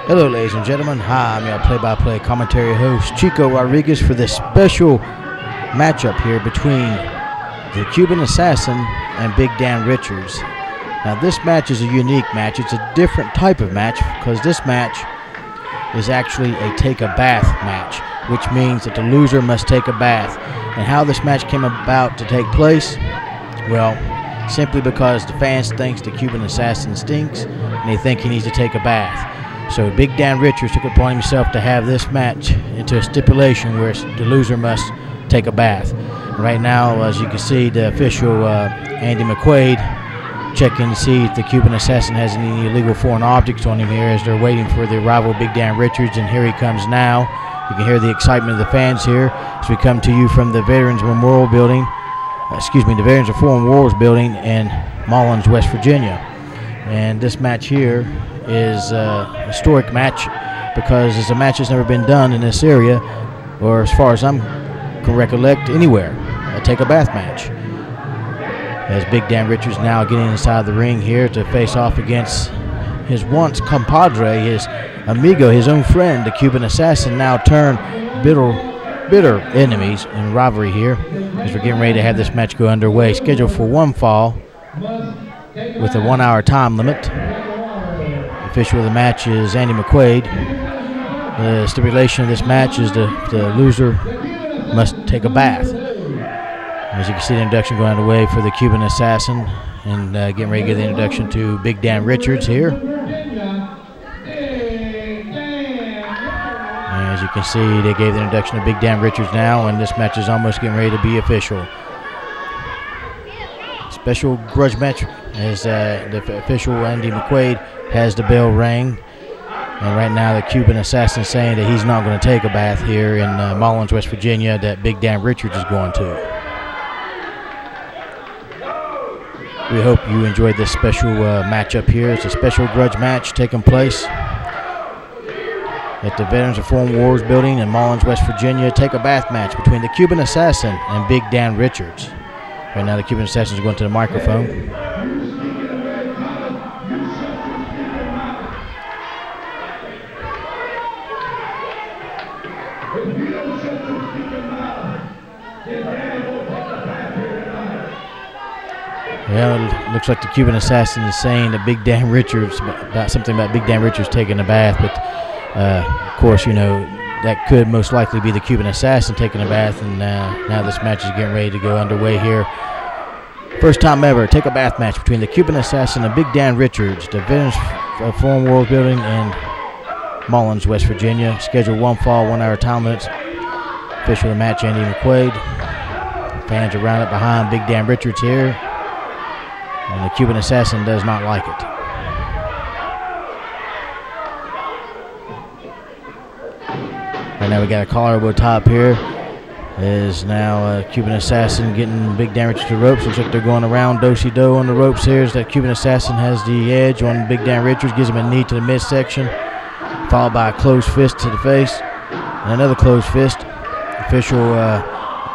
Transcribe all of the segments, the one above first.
Hello, ladies and gentlemen. Hi, I'm your play-by-play commentary host, Chico Rodriguez, for this special matchup here between the Cuban Assassin and Big Dan Richards. Now, this match is a unique match. It's a different type of match because this match is actually a take-a-bath match, which means that the loser must take a bath. And how this match came about to take place? Well, simply because the fans think the Cuban Assassin stinks and they think he needs to take a bath. So Big Dan Richards took it upon himself to have this match into a stipulation where the loser must take a bath. Right now, as you can see, the official Andy McQuaid checking to see if the Cuban Assassin has any illegal foreign objects on him here as they're waiting for the arrival of Big Dan Richards, and here he comes now. You can hear the excitement of the fans here as we come to you from the Veterans Memorial Building, the Veterans of Foreign Wars Building in Mullins, West Virginia. And this match here is a historic match because it's a match that's never been done in this area, or as far as I can recollect, anywhere. A take-a-bath match. As Big Dan Richards now getting inside the ring here to face off against his once compadre, his amigo, his own friend, the Cuban Assassin, now turned bitter enemies in rivalry here as we're getting ready to have this match go underway. Scheduled for one fall with a 1 hour time limit. The official of the match is Andy McQuaid. The stipulation of this match is the loser must take a bath. As you can see, the introduction going underway for the Cuban Assassin, and getting ready to give the introduction to Big Dan Richards here. As you can see, they gave the introduction to Big Dan Richards now, and this match is almost getting ready to be official. Special grudge match as the official Andy McQuaid has the bell ring. And right now the Cuban Assassin saying that he's not going to take a bath here in Mullins, West Virginia, that Big Dan Richards is going to. We hope you enjoyed this special matchup here. It's a special grudge match taking place at the Veterans of Foreign Wars Building in Mullins, West Virginia. Take a bath match between the Cuban Assassin and Big Dan Richards. Right now the Cuban Assassin is going to the microphone. Well, it looks like the Cuban Assassin is saying that Big Dan Richards, about something about Big Dan Richards taking a bath, but of course, you know, that could most likely be the Cuban Assassin taking a bath, and now this match is getting ready to go underway here. First time ever, take a bath match between the Cuban Assassin and Big Dan Richards, the Veterans of Foreign Wars Building in Mullins, West Virginia. Scheduled one fall, 1 hour time limits. Official of the match, Andy McQuaid. Fans are rounded behind Big Dan Richards here. And the Cuban Assassin does not like it. Right now we got a collar over top here. Is now Cuban Assassin getting Big Dan Richards to the ropes. Looks like they're going around do-si-do on the ropes here. As that Cuban Assassin has the edge on Big Dan Richards. Gives him a knee to the midsection. Followed by a closed fist to the face. And another closed fist. Official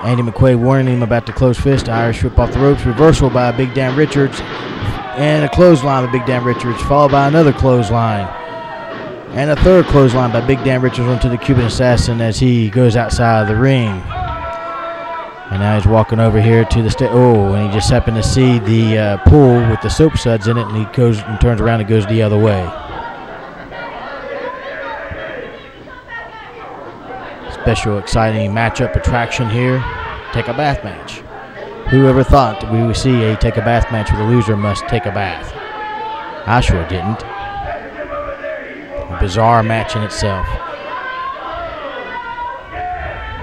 Andy McQuaid warning him about the closed fist. Irish whip off the ropes. Reversal by Big Dan Richards. And a clothesline by Big Dan Richards. Followed by another clothesline. And a third clothesline by Big Dan Richards onto the Cuban Assassin as he goes outside of the ring. And now he's walking over here to the stage. Oh, and he just happened to see the pool with the soap suds in it, and he goes and turns around and goes the other way. Special exciting matchup attraction here. Take a bath match. Whoever thought that we would see a take a bath match where the loser must take a bath? I sure didn't. A bizarre match in itself.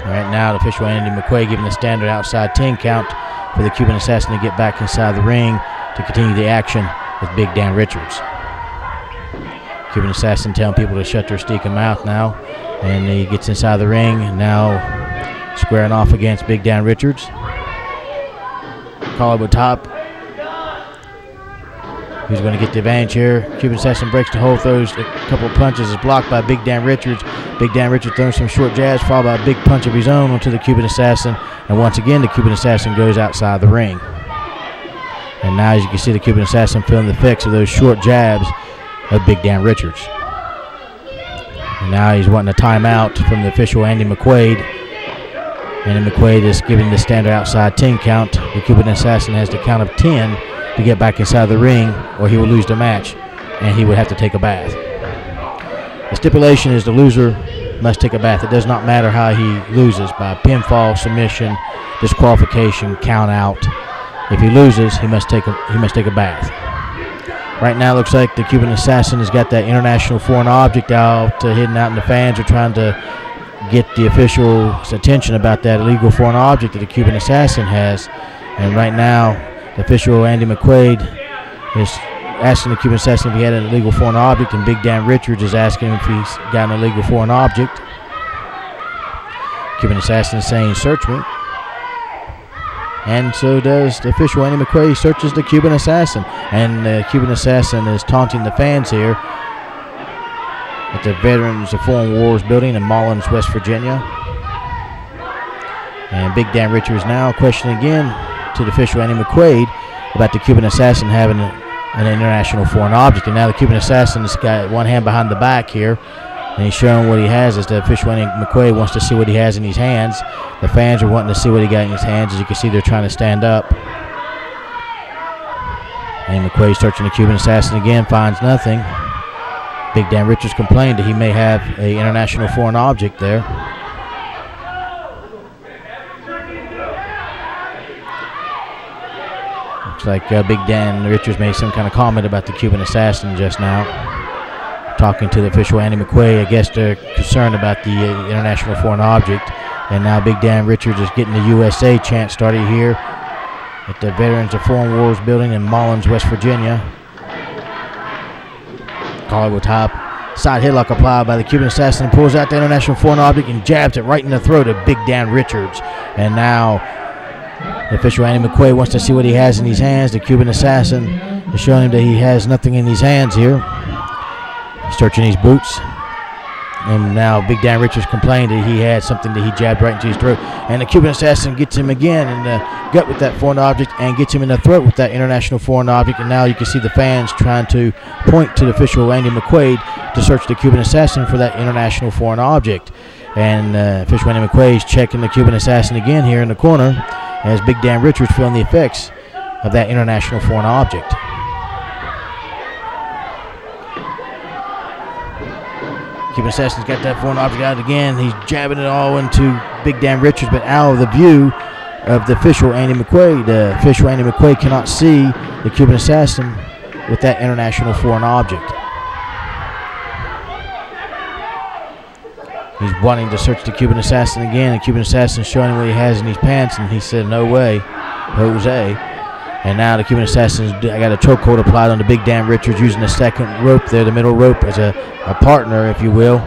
Right now, the official Andy McQuaid giving the standard outside 10 count for the Cuban Assassin to get back inside the ring to continue the action with Big Dan Richards. Cuban Assassin telling people to shut their stinking mouth now, and he gets inside the ring and now squaring off against Big Dan Richards. Collar over top. Who's going to get the advantage here? Cuban Assassin breaks the hold, throws a couple of punches, is blocked by Big Dan Richards. Big Dan Richards throws some short jabs, followed by a big punch of his own onto the Cuban Assassin. And once again, the Cuban Assassin goes outside the ring. And now, as you can see, the Cuban Assassin feeling the effects of those short jabs of Big Dan Richards. And now he's wanting a timeout from the official, Andy McQuaid. Andy McQuaid is giving the standard outside 10 count. The Cuban Assassin has to count of 10 to get back inside the ring, or he will lose the match, and he would have to take a bath. The stipulation is the loser must take a bath. It does not matter how he loses, by pinfall, submission, disqualification, count out. If he loses, he must take a bath. Right now, it looks like the Cuban Assassin has got that international foreign object out, hidden out, and the fans are trying to get the official's attention about that illegal foreign object that the Cuban Assassin has. And right now, the official, Andy McQuaid, is asking the Cuban Assassin if he had an illegal foreign object, and Big Dan Richards is asking him if he's got an illegal foreign object. Cuban Assassin is saying, "Search me." And so does the official, Andy McQuaid, searches the Cuban Assassin. And the Cuban Assassin is taunting the fans here at the Veterans of Foreign Wars building in Mullins, West Virginia. And Big Dan Richards now questioning again to the official, Andy McQuaid, about the Cuban Assassin having an international foreign object. And now the Cuban Assassin has got one hand behind the back here, and he's showing what he has as the official, Andy McQuaid, wants to see what he has in his hands. The fans are wanting to see what he got in his hands. As you can see, they're trying to stand up. Andy McQuaid searching the Cuban Assassin again, finds nothing. Big Dan Richards complained that he may have an international foreign object there. Looks like Big Dan Richards made some kind of comment about the Cuban Assassin just now. Talking to the official, Andy McQuaid, I guess they're concerned about the international foreign object. And now Big Dan Richards is getting the USA chant started here at the Veterans of Foreign Wars building in Mullins, West Virginia. Collar with top. Side headlock applied by the Cuban Assassin, and pulls out the international foreign object and jabs it right in the throat of Big Dan Richards. And now the official, Andy McQuaid, wants to see what he has in his hands. The Cuban Assassin is showing him that he has nothing in his hands here. He's searching his boots. And now Big Dan Richards complained that he had something that he jabbed right into his throat. And the Cuban Assassin gets him again in the gut with that foreign object and gets him in the throat with that international foreign object. And now you can see the fans trying to point to the official, Andy McQuaid, to search the Cuban Assassin for that international foreign object. And official Andy McQuaid is checking the Cuban Assassin again here in the corner as Big Dan Richards feeling the effects of that international foreign object. Cuban Assassin's got that foreign object out again. He's jabbing it all into Big Dan Richards, but out of the view of the official, Andy McQuaid. The official, Andy McQuaid, cannot see the Cuban Assassin with that international foreign object. He's wanting to search the Cuban Assassin again. The Cuban Assassin showing him what he has in his pants, and he said, "No way, Jose." And now the Cuban Assassin's got a chokehold applied on the Big Dan Richards, using the second rope there, the middle rope, as a partner, if you will.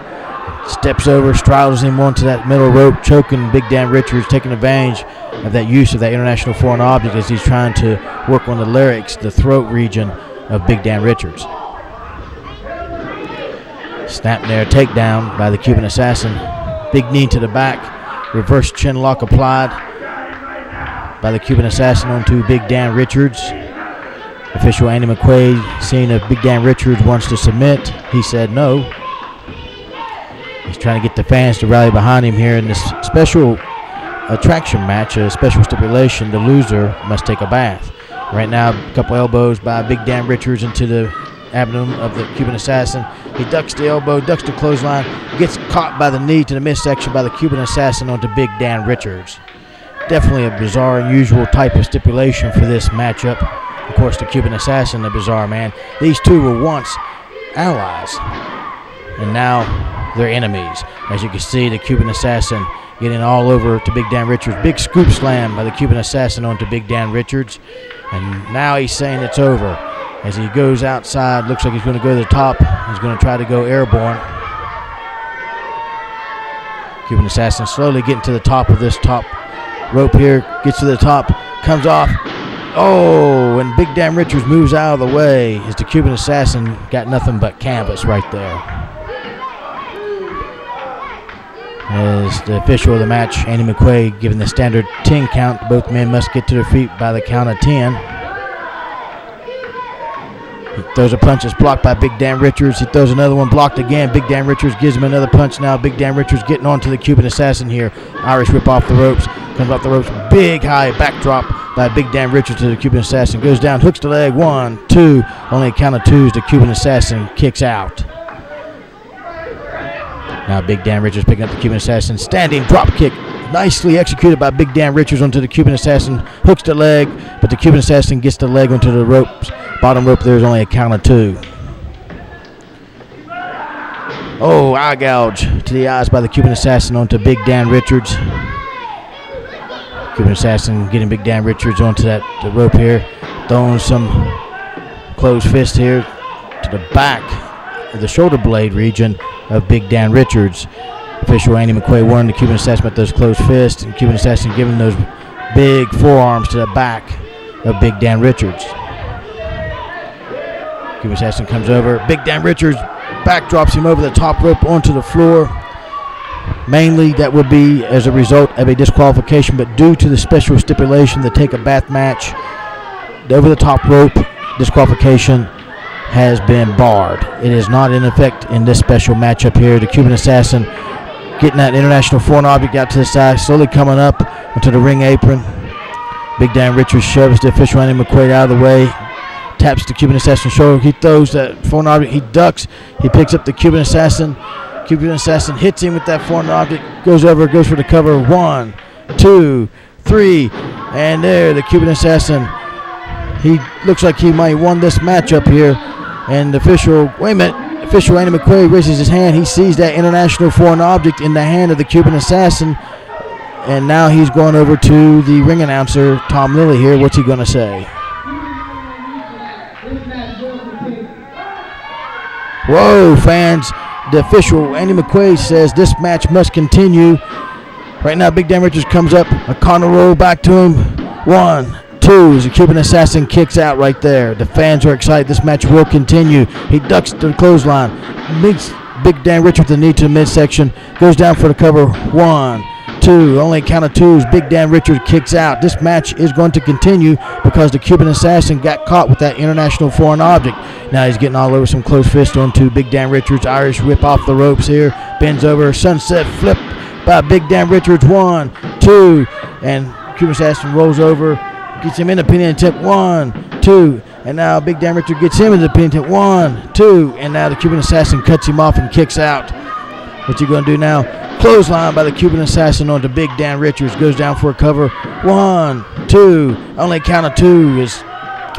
Steps over, straddles him onto that middle rope, choking Big Dan Richards, taking advantage of that use of that international foreign object as he's trying to work on the larynx, the throat region of Big Dan Richards. Snap there, takedown by the Cuban Assassin. Big knee to the back, reverse chin lock applied by the Cuban Assassin onto Big Dan Richards. Official Andy McQuaid, seeing if Big Dan Richards wants to submit, he said no. He's trying to get the fans to rally behind him here in this special attraction match, a special stipulation. The loser must take a bath. Right now, a couple elbows by Big Dan Richards into the abdomen of the Cuban Assassin. He ducks the elbow, ducks the clothesline, gets caught by the knee to the midsection by the Cuban Assassin onto Big Dan Richards. Definitely a bizarre, unusual type of stipulation for this matchup. Of course, the Cuban Assassin, a bizarre man. These two were once allies, and now they're enemies. As you can see, the Cuban Assassin getting all over to Big Dan Richards. Big scoop slam by the Cuban Assassin onto Big Dan Richards. And now he's saying it's over. As he goes outside, looks like he's going to go to the top. He's going to try to go airborne. Cuban Assassin slowly getting to the top of this top rope here. Gets to the top, comes off. Oh, and Big Dan Richards moves out of the way as the Cuban Assassin got nothing but canvas right there. As the official of the match, Andy McQuaid, giving the standard 10 count. Both men must get to their feet by the count of 10. He throws a punch that's blocked by Big Dan Richards. He throws another one, blocked again. Big Dan Richards gives him another punch now. Big Dan Richards getting onto the Cuban Assassin here. Irish whip off the ropes. Comes off the ropes. Big high backdrop by Big Dan Richards to the Cuban Assassin. Goes down, hooks the leg. 1, 2. Only a count of twos. The Cuban Assassin kicks out. Now Big Dan Richards picking up the Cuban Assassin. Standing drop kick. Nicely executed by Big Dan Richards onto the Cuban Assassin. Hooks the leg, but the Cuban Assassin gets the leg onto the ropes. Bottom rope, there's only a count of 2. Oh, eye gouge to the eyes by the Cuban Assassin onto Big Dan Richards. Cuban Assassin getting Big Dan Richards onto the rope here. Throwing some closed fist here to the back of the shoulder blade region of Big Dan Richards. Official Andy McQuaid warned the Cuban Assassin about those closed fists, and Cuban Assassin giving those big forearms to the back of Big Dan Richards. Cuban Assassin comes over. Big Dan Richards backdrops him over the top rope onto the floor. Mainly that would be as a result of a disqualification, but due to the special stipulation, the take a bath match, the over the top rope disqualification has been barred. It is not in effect in this special matchup here. The Cuban Assassin getting that international foreign object out to the side, slowly coming up onto the ring apron. Big Dan Richards shoves the official Andy McQuaid out of the way. Taps the Cuban Assassin's shoulder. He throws that foreign object. He ducks. He picks up the Cuban Assassin. Cuban Assassin hits him with that foreign object. Goes over, goes for the cover. 1, 2, 3. And there, the Cuban Assassin. He looks like he might have won this matchup here. And the official, wait a minute, official Andy McQuaid raises his hand. He sees that international foreign object in the hand of the Cuban Assassin. And now he's going over to the ring announcer, Tom Lilly here. What's he going to say? Whoa, fans. The official, Andy McQuaid, says this match must continue. Right now, Big Dan Richards comes up. A corner roll back to him. 1, 2. As the Cuban Assassin kicks out right there. The fans are excited. This match will continue. He ducks to the clothesline. Meets Big Dan Richards with the knee to the midsection. Goes down for the cover. 1, 2. Only a count of twos. Big Dan Richards kicks out. This match is going to continue because the Cuban Assassin got caught with that international foreign object. Now he's getting all over some close fist onto Big Dan Richards. Irish whip off the ropes here. Bends over. Sunset flip by Big Dan Richards. 1, 2. And Cuban Assassin rolls over. Gets him in the pin and tip. 1, 2. And now Big Dan Richards gets him in the pin and tip. 1, 2. And now the Cuban Assassin cuts him off and kicks out. What's he going to do now? Clothesline by the Cuban Assassin onto Big Dan Richards. Goes down for a cover. 1, 2. Only count of 2 is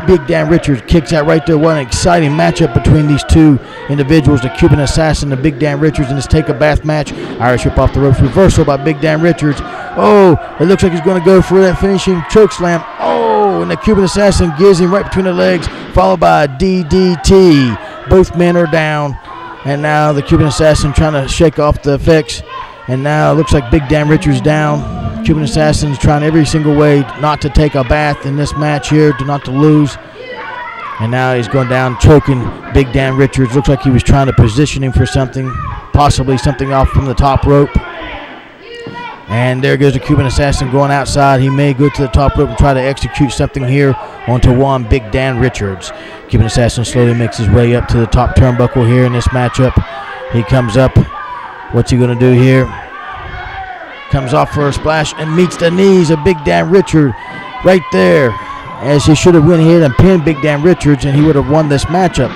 Big Dan Richards kicks out right there. What an exciting matchup between these two individuals, the Cuban Assassin and Big Dan Richards in this take a bath match. Irish whip off the ropes. Reversal by Big Dan Richards. Oh, it looks like he's going to go for that finishing choke slam. Oh, and the Cuban Assassin gives him right between the legs, followed by a DDT. Both men are down. And now the Cuban Assassin trying to shake off the effects. And now it looks like Big Dan Richards down. Cuban Assassin's trying every single way not to take a bath in this match here, not to lose. And now he's going down choking Big Dan Richards. Looks like he was trying to position him for something, possibly something off from the top rope. And there goes the Cuban Assassin going outside. He may go to the top rope and try to execute something here onto one Big Dan Richards. Cuban Assassin slowly makes his way up to the top turnbuckle here in this matchup. He comes up. What's he going to do here? Comes off for a splash and meets the knees of Big Dan Richards right there. As he should have went ahead and pinned Big Dan Richards, and he would have won this matchup.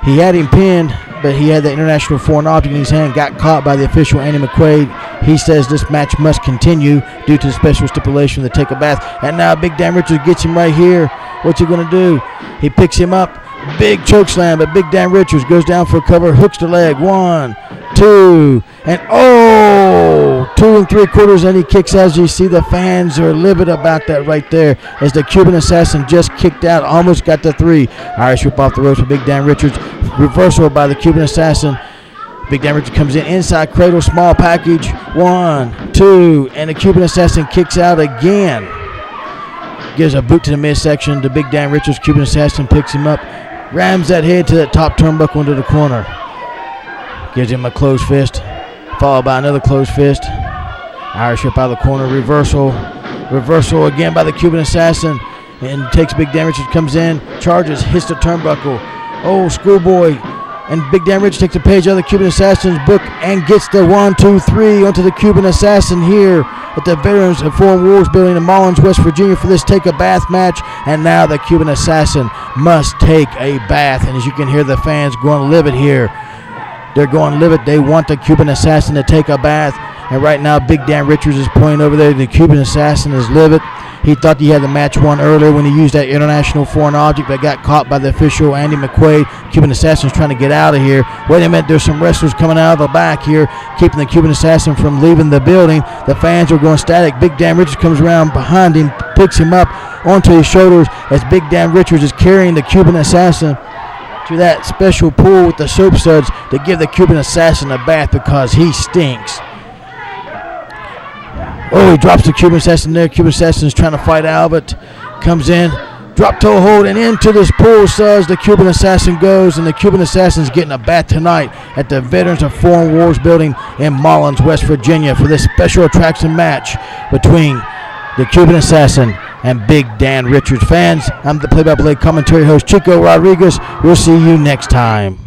He had him pinned, but he had the international foreign object in his hand, got caught by the official Andy McQuaid. He says this match must continue due to the special stipulation to take a bath. And now Big Dan Richards gets him right here. What's he going to do? He picks him up. Big choke slam, but Big Dan Richards goes down for a cover, hooks the leg. 1, 2, and 2 3/4, and he kicks. As you see, the fans are livid about that right there, as the Cuban Assassin just kicked out, almost got the 3. Irish whip off the ropes for Big Dan Richards. Reversal by the Cuban Assassin. Big Dan Richards comes in inside cradle, small package. 1, 2, and the Cuban Assassin kicks out again. Gives a boot to the midsection to Big Dan Richards. Cuban Assassin picks him up, rams that head to that top turnbuckle into the corner. Gives him a closed fist, followed by another closed fist. Irish whip out of the corner, reversal. Reversal again by the Cuban Assassin, and takes Big Dan Richards, comes in, charges, hits the turnbuckle. Old Schoolboy and Big Dan Richards takes a page out of the Cuban Assassin's book and gets the 1-2-3 onto the Cuban Assassin here at the Veterans of Foreign Wars building in Mullins, West Virginia for this Take a Bath match. And now the Cuban Assassin must take a bath. And as you can hear, the fans going livid here. They're going livid. They want the Cuban Assassin to take a bath. And right now, Big Dan Richards is pointing over there. The Cuban Assassin is livid. He thought he had the match won earlier when he used that international foreign object, but got caught by the official, Andy McQuaid. Cuban Assassin's trying to get out of here. Wait a minute, there's some wrestlers coming out of the back here, keeping the Cuban Assassin from leaving the building. The fans are going static. Big Dan Richards comes around behind him, picks him up onto his shoulders as Big Dan Richards is carrying the Cuban Assassin to that special pool with the soap suds to give the Cuban Assassin a bath because he stinks. Oh, he drops the Cuban Assassin there. Cuban Assassin is trying to fight out of it. Comes in, drop toe hold, and into this pool suds the Cuban Assassin goes, and the Cuban Assassin is getting a bath tonight at the Veterans of Foreign Wars building in Mullins, West Virginia for this special attraction match between the Cuban Assassin and Big Dan Richards. Fans, I'm the play-by-play commentary host, Chico Rodriguez. We'll see you next time.